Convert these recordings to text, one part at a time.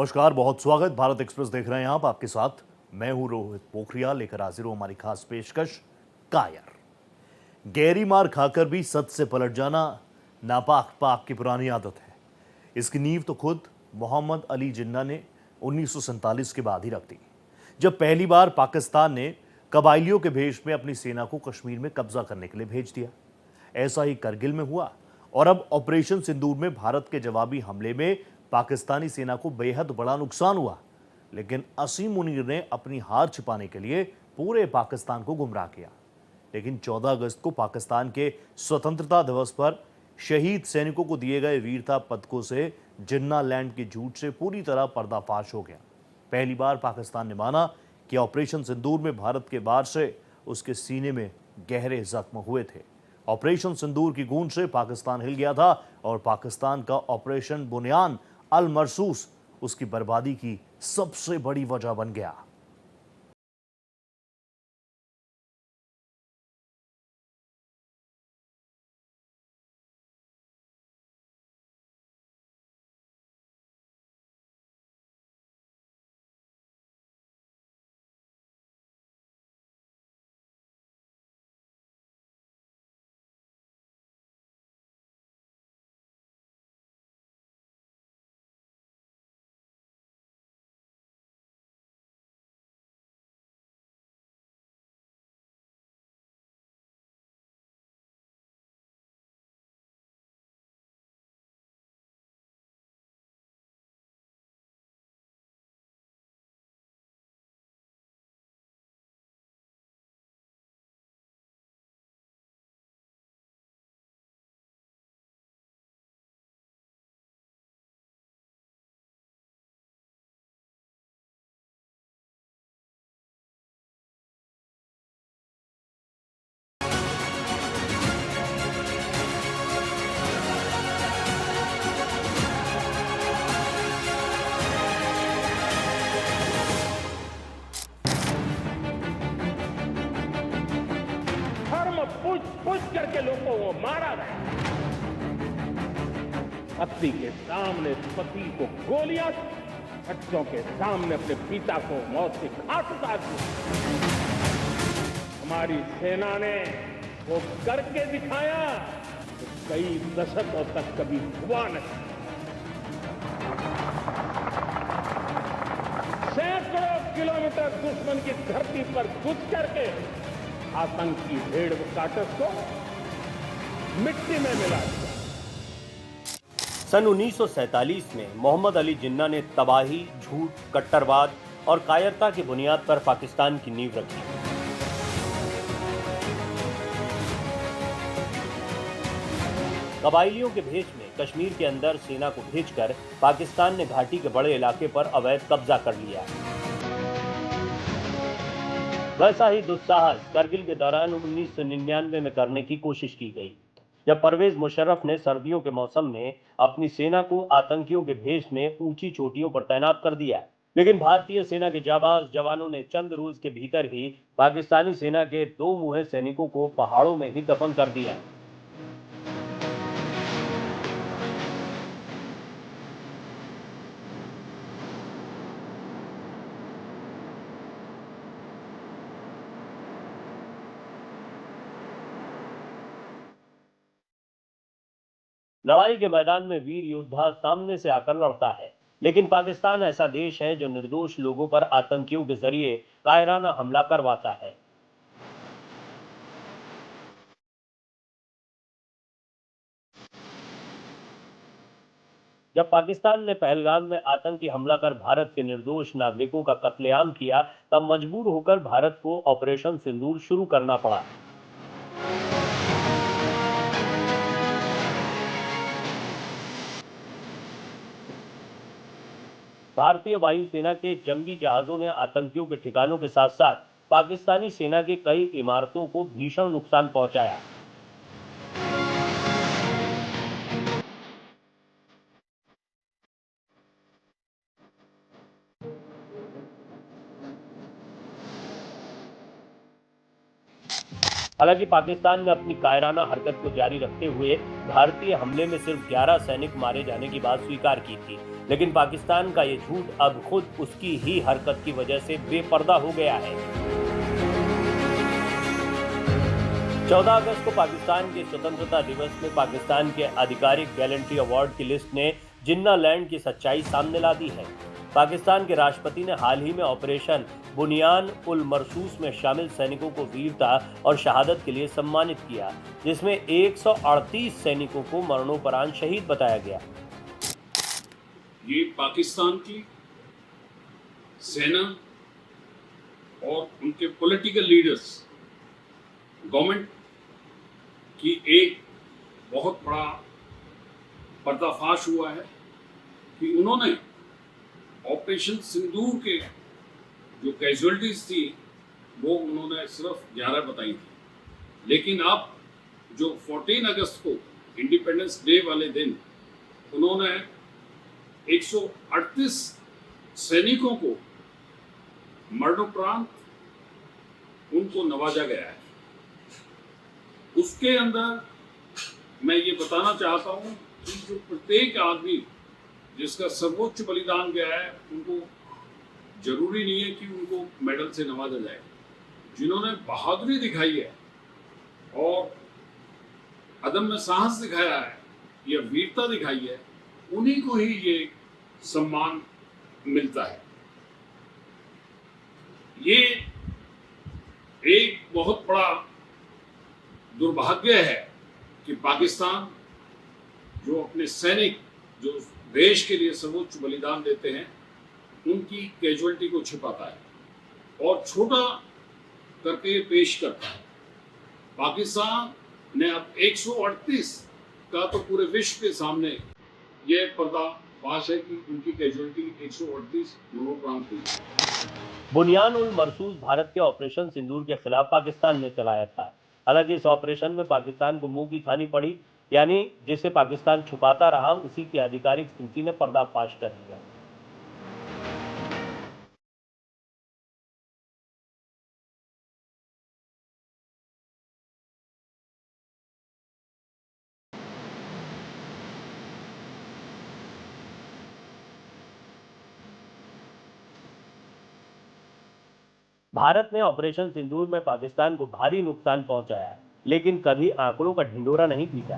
नमस्कार, बहुत स्वागत। भारत एक्सप्रेस देख रहे हैं आप। आपके साथ मैं हूं रोहित पोखरिया, लेकर हाजिर हूं हमारी खास पेशकश कायर। गहरी मार खाकर भी सच से पलट जाना नापाक पाक की पुरानी आदत है। इसकी नींव तो खुद मोहम्मद अली जिन्ना ने 1947 के बाद ही रख दी, जब पहली बार पाकिस्तान ने कबायलियों के भेष में अपनी सेना को कश्मीर में कब्जा करने के लिए भेज दिया। ऐसा ही करगिल में हुआ और अब ऑपरेशन सिंदूर में भारत के जवाबी हमले में पाकिस्तानी सेना को बेहद बड़ा नुकसान हुआ। लेकिन असीम मुनीर ने अपनी हार छिपाने के लिए पूरे पाकिस्तान को गुमराह किया। लेकिन 14 अगस्त को पाकिस्तान के स्वतंत्रता दिवस पर शहीद सैनिकों को दिए गए वीरता पदकों से जिन्ना लैंड के झूठ से पूरी तरह पर्दाफाश हो गया। पहली बार पाकिस्तान ने माना कि ऑपरेशन सिंदूर में भारत के वार से उसके सीने में गहरे जख्म हुए थे। ऑपरेशन सिंदूर की गूंज से पाकिस्तान हिल गया था और पाकिस्तान का ऑपरेशन बुनियान अल मरसूस उसकी बर्बादी की सबसे बड़ी वजह बन गया। धर्म पूछ पूछ करके लोगों को वो मारा गया। पत्नी के सामने पति को गोलियां, बच्चों के सामने अपने पिता को मौत के घाट उतार दिया। हमारी सेना ने वो करके दिखाया तो कई दशकों तक कभी हुआ नहीं। सैकड़ों किलोमीटर दुश्मन की धरती पर घुस करके आतंकी भेड़ काटस को मिट्टी में मिला दिया। सन 1947 में मोहम्मद अली जिन्ना ने तबाही, झूठ, कट्टरवाद और कायरता की बुनियाद पर पाकिस्तान की नींव रखी। कबायलियों के भेष में कश्मीर के अंदर सेना को भेजकर पाकिस्तान ने घाटी के बड़े इलाके पर अवैध कब्जा कर लिया। वैसा ही दुस्साहस करगिल के दौरान 1999 में करने की कोशिश की गई, जब परवेज मुशर्रफ ने सर्दियों के मौसम में अपनी सेना को आतंकियों के भेष में ऊंची चोटियों पर तैनात कर दिया। लेकिन भारतीय सेना के जाबाज जवानों ने चंद रोज के भीतर ही पाकिस्तानी सेना के दो मुहे सैनिकों को पहाड़ों में ही दफन कर दिया। लड़ाई के मैदान में वीर योद्धा सामने से आकर लड़ता है, लेकिन पाकिस्तान ऐसा देश है जो निर्दोष लोगों पर आतंकियों के जरिए कायराना हमला करवाता है। जब पाकिस्तान ने पहलगाम में आतंकी हमला कर भारत के निर्दोष नागरिकों का कत्लेआम किया, तब मजबूर होकर भारत को ऑपरेशन सिंदूर शुरू करना पड़ा। भारतीय वायुसेना के जंगी जहाजों ने आतंकियों के ठिकानों के साथ साथ पाकिस्तानी सेना की कई इमारतों को भीषण नुकसान पहुंचाया। हालांकि पाकिस्तान ने अपनी कायराना हरकत को जारी रखते हुए भारतीय हमले में सिर्फ 11 सैनिक मारे जाने की बात स्वीकार की थी, लेकिन पाकिस्तान का ये झूठ अब खुद उसकी ही हरकत की वजह से बेपर्दा हो गया है। 14 अगस्त को पाकिस्तान के स्वतंत्रता दिवस में पाकिस्तान के आधिकारिक गैलेंट्री अवार्ड की लिस्ट ने जिन्ना लैंड की सच्चाई सामने ला दी है। पाकिस्तान के राष्ट्रपति ने हाल ही में ऑपरेशन बुनियान उल मरसूस में शामिल सैनिकों को वीरता और शहादत के लिए सम्मानित किया, जिसमें 138 सैनिकों को मरणोपरांत शहीद बताया गया। ये पाकिस्तान की सेना और उनके पॉलिटिकल लीडर्स, गवर्नमेंट की एक बहुत बड़ा पर्दाफाश हुआ है कि उन्होंने ऑपरेशन सिंदूर के जो कैजुअलिटीज थी वो उन्होंने सिर्फ 11 बताई थी, लेकिन अब जो 14 अगस्त को इंडिपेंडेंस डे वाले दिन उन्होंने 138 सैनिकों को मरणोपरांत उनको नवाजा गया है। उसके अंदर मैं ये बताना चाहता हूँ कि जो प्रत्येक आदमी जिसका सर्वोच्च बलिदान गया है, उनको जरूरी नहीं है कि उनको मेडल से नवाजा जाए। जिन्होंने बहादुरी दिखाई है और अदम्य साहस दिखाया है या वीरता दिखाई है, उन्हीं को ही ये सम्मान मिलता है। ये एक बहुत बड़ा दुर्भाग्य है कि पाकिस्तान जो अपने सैनिक जो देश के लिए सर्वोच्च बलिदान देते हैं, उनकी कैजुअलिटी को छिपाता है और छोटा करके पेश करता है। पाकिस्तान ने अब 138 का तो पूरे विश्व के सामने ये पर्दाफाश है कि उनकी कैजुअलिटी 138 मरणोपरांत हुई। बुनियान उल मरसूस भारत के ऑपरेशन सिंदूर के खिलाफ पाकिस्तान ने चलाया था। हालांकि इस ऑपरेशन में पाकिस्तान को मुंह की खानी पड़ी, यानी जिसे पाकिस्तान छुपाता रहा उसी की आधिकारिक स्थिति ने पर्दाफाश कर दिया। भारत ने ऑपरेशन सिंदूर में पाकिस्तान को भारी नुकसान पहुंचाया, लेकिन कभी आंकड़ों का ढिंडोरा नहीं पीटा।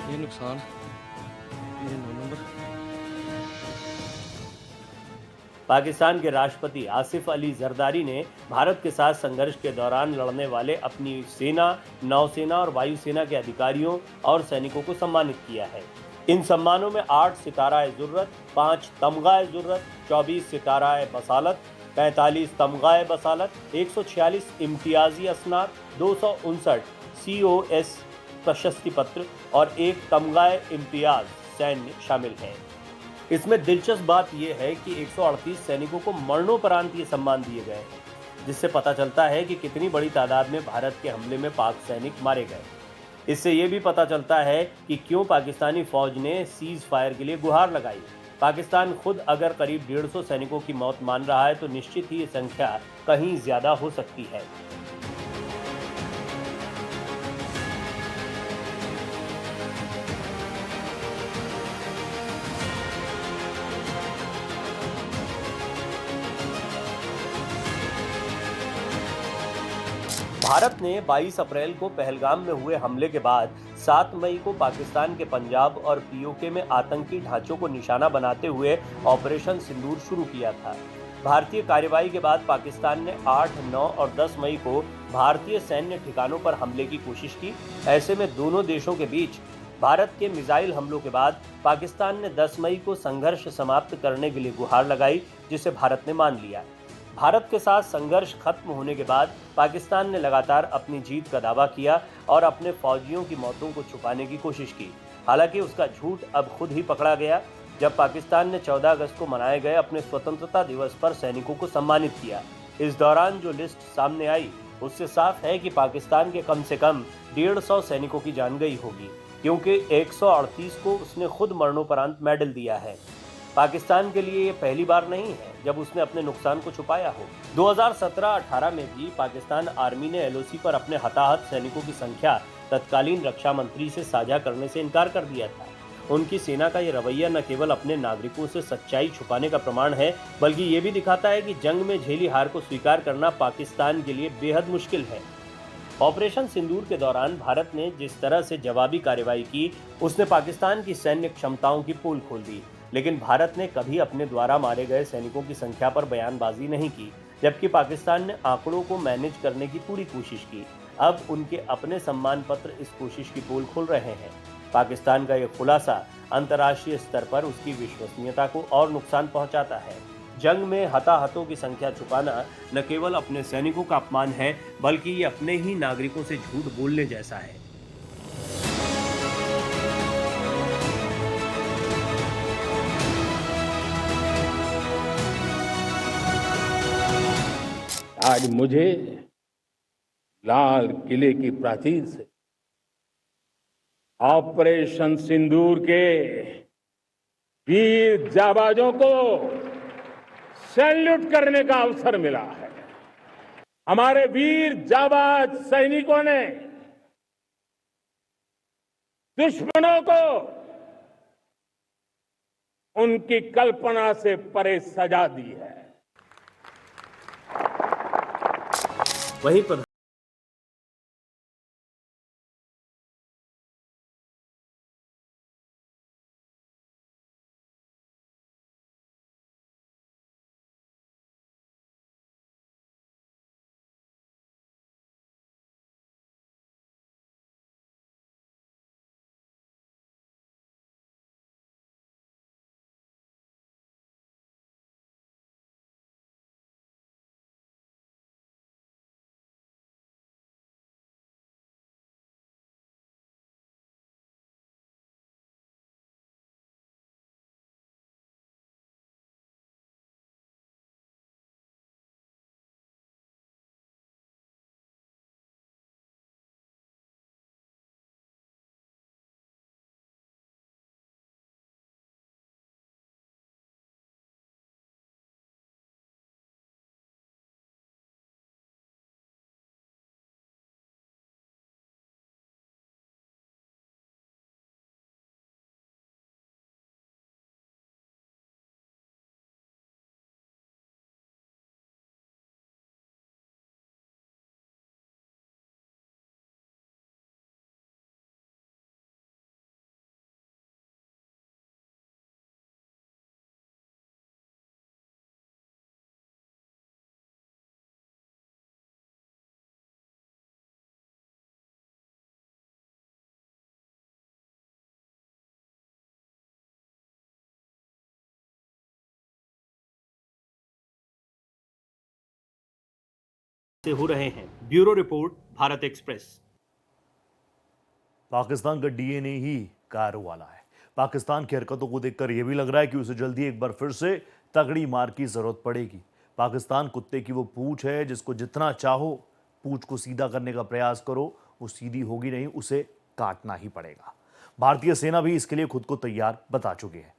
ये नुकसान ये 9 नंबर। पाकिस्तान के राष्ट्रपति आसिफ अली जरदारी ने भारत के साथ संघर्ष के दौरान लड़ने वाले अपनी सेना, नौसेना और वायुसेना के अधिकारियों और सैनिकों को सम्मानित किया है। इन सम्मानों में 8 सिताराए जुर्रत, 5 तमगाए जुर्रत, 24 सिताराए बसालत, 45 तमगाए बसालत, 146 इम्तियाजी असनाद, 259 COS प्रशस्ति पत्र और 1 तमगाए इम्तियाज सैन्य शामिल हैं। इसमें दिलचस्प बात यह है कि 138 सैनिकों को मरणोपरांत ये सम्मान दिए गए, जिससे पता चलता है कि कितनी बड़ी तादाद में भारत के हमले में पाक सैनिक मारे गए। इससे ये भी पता चलता है कि क्यों पाकिस्तानी फौज ने सीज फायर के लिए गुहार लगाई। पाकिस्तान खुद अगर करीब 150 सैनिकों की मौत मान रहा है तो निश्चित ही ये संख्या कहीं ज्यादा हो सकती है। भारत ने 22 अप्रैल को पहलगाम में हुए हमले के बाद 7 मई को पाकिस्तान के पंजाब और POK में आतंकी ढांचों को निशाना बनाते हुए ऑपरेशन सिंदूर शुरू किया था। भारतीय कार्रवाई के बाद पाकिस्तान ने 8, 9 और 10 मई को भारतीय सैन्य ठिकानों पर हमले की कोशिश की। ऐसे में दोनों देशों के बीच भारत के मिसाइल हमलों के बाद पाकिस्तान ने 10 मई को संघर्ष समाप्त करने के लिए गुहार लगाई, जिसे भारत ने मान लिया। भारत के साथ संघर्ष खत्म होने के बाद पाकिस्तान ने लगातार अपनी जीत का दावा किया और अपने फौजियों की मौतों को छुपाने की कोशिश की। हालांकि उसका झूठ अब खुद ही पकड़ा गया, जब पाकिस्तान ने 14 अगस्त को मनाए गए अपने स्वतंत्रता दिवस पर सैनिकों को सम्मानित किया। इस दौरान जो लिस्ट सामने आई उससे साफ है कि पाकिस्तान के कम से कम 150 सैनिकों की जान गई होगी, क्योंकि 138 को उसने खुद मरणोपरांत मेडल दिया है। पाकिस्तान के लिए ये पहली बार नहीं है जब उसने अपने नुकसान को छुपाया हो। 2017-18 में भी पाकिस्तान आर्मी ने एलओसी पर अपने हताहत सैनिकों की संख्या तत्कालीन रक्षा मंत्री से साझा करने से इनकार कर दिया था। उनकी सेना का ये रवैया न केवल अपने नागरिकों से सच्चाई छुपाने का प्रमाण है, बल्कि ये भी दिखाता है कि जंग में झेली हार को स्वीकार करना पाकिस्तान के लिए बेहद मुश्किल है। ऑपरेशन सिंदूर के दौरान भारत ने जिस तरह से जवाबी कार्रवाई की, उसने पाकिस्तान की सैन्य क्षमताओं की पोल खोल दी, लेकिन भारत ने कभी अपने द्वारा मारे गए सैनिकों की संख्या पर बयानबाजी नहीं की, जबकि पाकिस्तान ने आंकड़ों को मैनेज करने की पूरी कोशिश की। अब उनके अपने सम्मान पत्र इस कोशिश की पोल खोल रहे हैं। पाकिस्तान का यह खुलासा अंतर्राष्ट्रीय स्तर पर उसकी विश्वसनीयता को और नुकसान पहुंचाता है। जंग में हताहतों की संख्या छुपाना न केवल अपने सैनिकों का अपमान है, बल्कि ये अपने ही नागरिकों से झूठ बोलने जैसा है। आज मुझे लाल किले की प्राचीर से ऑपरेशन सिंदूर के वीर जाबाजों को सैल्यूट करने का अवसर मिला है। हमारे वीर जाबाज सैनिकों ने दुश्मनों को उनकी कल्पना से परे सजा दी है। वहीं पर से हो रहे हैं। Bureau report, Bharat express. Pakistan का डीएनए ही कायरो वाला है। पाकिस्तान की हरकतों को देखकर यह भी लग रहा है कि उसे जल्दी एक बार फिर से तगड़ी मार की जरूरत पड़ेगी। पाकिस्तान कुत्ते की वो पूंछ है जिसको जितना चाहो पूंछ को सीधा करने का प्रयास करो, वो सीधी होगी नहीं, उसे काटना ही पड़ेगा। भारतीय सेना भी इसके लिए खुद को तैयार बता चुकी है।